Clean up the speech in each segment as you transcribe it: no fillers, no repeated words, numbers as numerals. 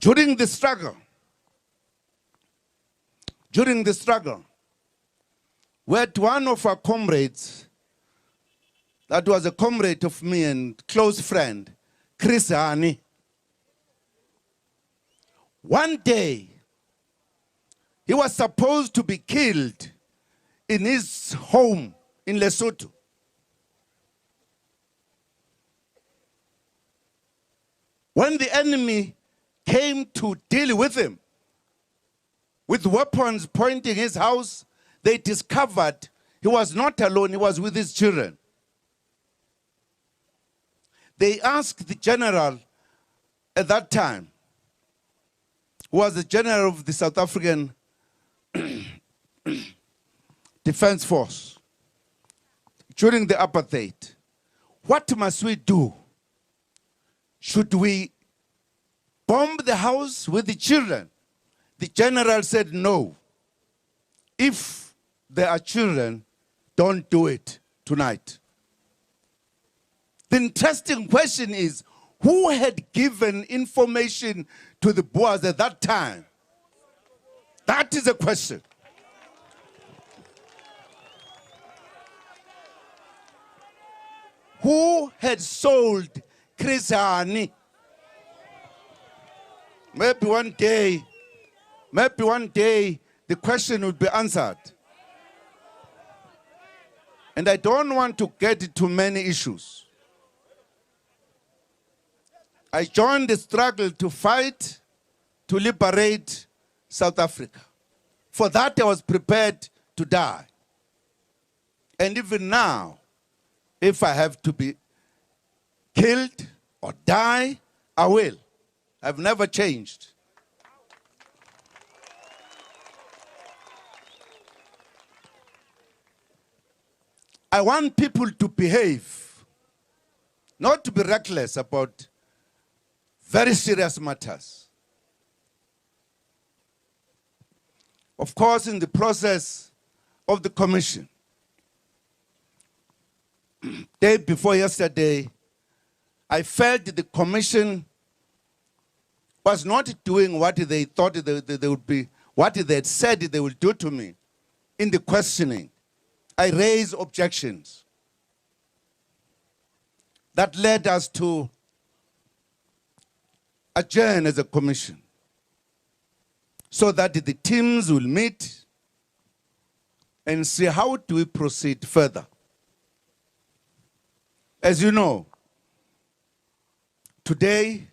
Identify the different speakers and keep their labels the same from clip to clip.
Speaker 1: During the struggle, we had one of our comrades, that was a comrade of me and close friend, Chris Hani. One day, he was supposed to be killed in his home in Lesotho. When the enemy came to deal with him, with weapons pointing his house, they discovered he was not alone, he was with his children. They asked the general at that time, who was the general of the South African Defense Force during the apartheid, what must we do? Should we bomb the house with the children? The general said no. If there are children, don't do it tonight. The interesting question is, who had given information to the Boers at that time? That is a question. Who had sold Chris Hani? Maybe one day the question will be answered. And I don't want to get into many issues. I joined the struggle to fight, to liberate South Africa. For that I was prepared to die. And even now, if I have to be killed or die, I will. I've never changed. I want people to behave, not to be reckless about very serious matters. Of course, in the process of the commission, day before yesterday, I felt the commission was not doing what they thought they would be, what they had said they would do to me in the questioning. I raised objections that led us to adjourn as a commission so that the teams will meet and see how do we proceed further. As you know, today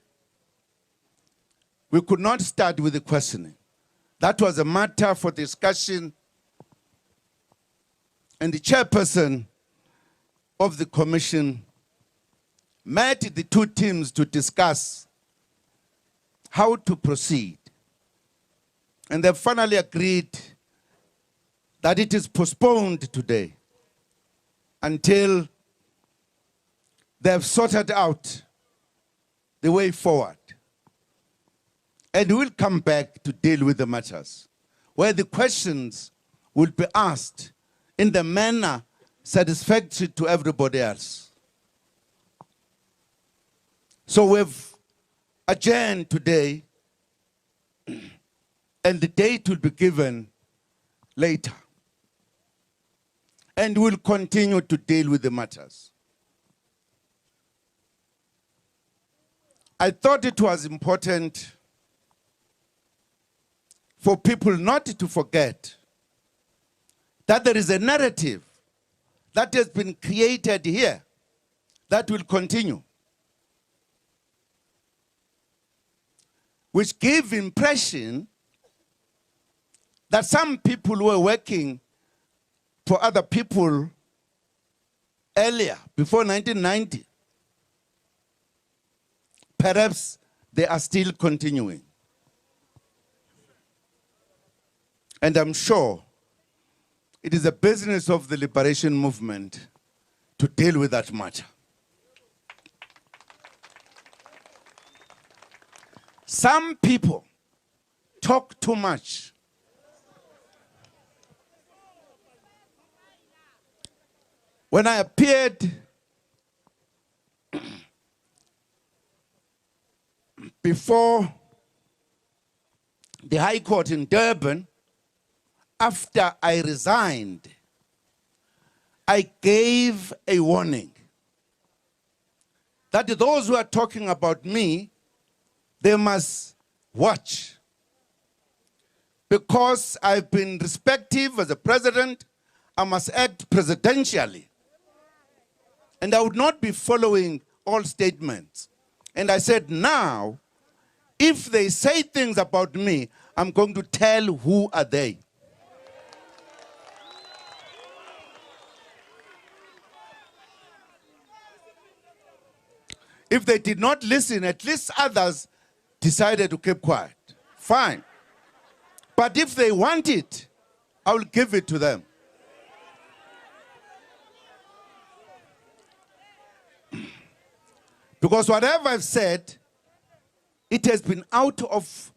Speaker 1: we could not start with the questioning. That was a matter for discussion, and the chairperson of the commission met the two teams to discuss how to proceed. And they finally agreed that it is postponed today until they have sorted out the way forward. And we'll come back to deal with the matters where the questions will be asked in the manner satisfactory to everybody else. So we've adjourned today, and the date will be given later. And we'll continue to deal with the matters. I thought it was important for people not to forget that there is a narrative that has been created here that will continue, which give impression that some people were working for other people earlier, before 1990. Perhaps they are still continuing. And I'm sure it is a business of the liberation movement to deal with that matter. Some people talk too much. When I appeared before the High Court in Durban, after I resigned, I gave a warning that those who are talking about me, they must watch. Because I've been respectful as a president, I must act presidentially. And I would not be following all statements. And I said, now, if they say things about me, I'm going to tell who are they. If they did not listen, at least others decided to keep quiet. Fine. But if they want it, I will give it to them. Because whatever I've said, it has been out of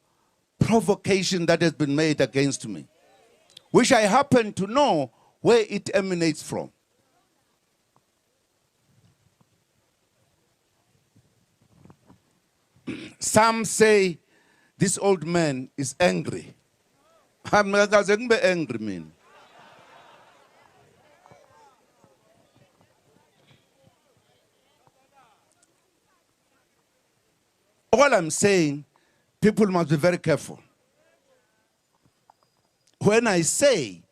Speaker 1: provocation that has been made against me, which I happen to know where it emanates from. Some say this old man is angry. I'm not angry, man. All I'm saying, people must be very careful. When I say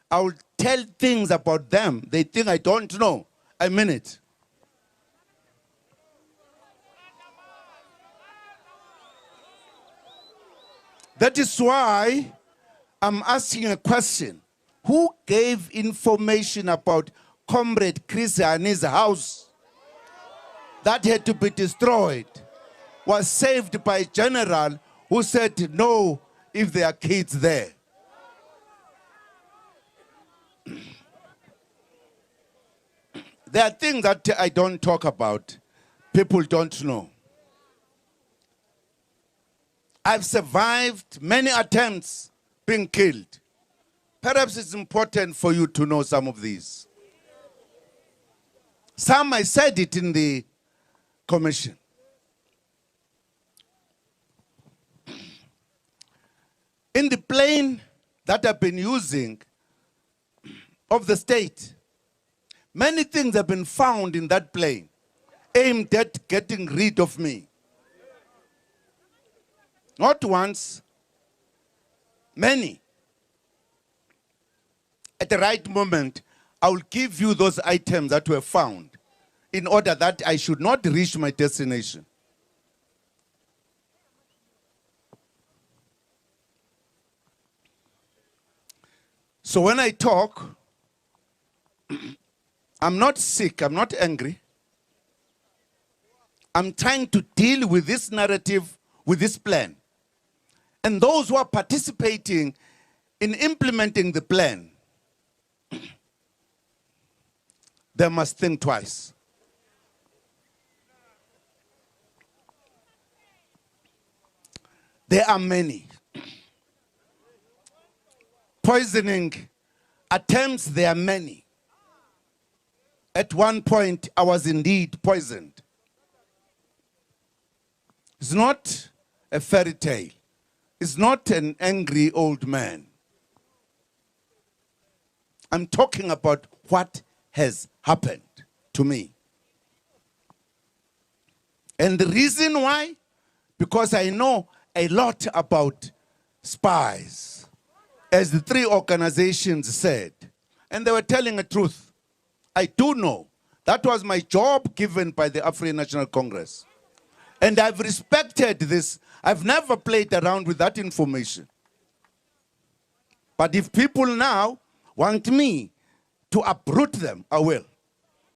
Speaker 1: I will tell things about them, they think I don't know. I mean it. That is why I'm asking a question. Who gave information about Comrade Chris Hani's house that had to be destroyed? Was saved by a general who said no if there are kids there. There are things that I don't talk about. People don't know. I've survived many attempts being killed. Perhaps it's important for you to know some of these. Some, I said it in the commission. In the plane that I've been using of the state, many things have been found in that plane aimed at getting rid of me. Not once, many. At the right moment, I will give you those items that were found in order that I should not reach my destination. So when I talk, I'm not sick, I'm not angry. I'm trying to deal with this narrative, with this plan. And those who are participating in implementing the plan, they must think twice. There are many. Poisoning attempts, there are many. At one point, I was indeed poisoned. It's not a fairy tale. It's not an angry old man. I'm talking about what has happened to me. And the reason why? Because I know a lot about spies, as the three organizations said. And they were telling the truth. I do know. That was my job given by the African National Congress. And I've respected this. I've never played around with that information. But if people now want me to uproot them, I will.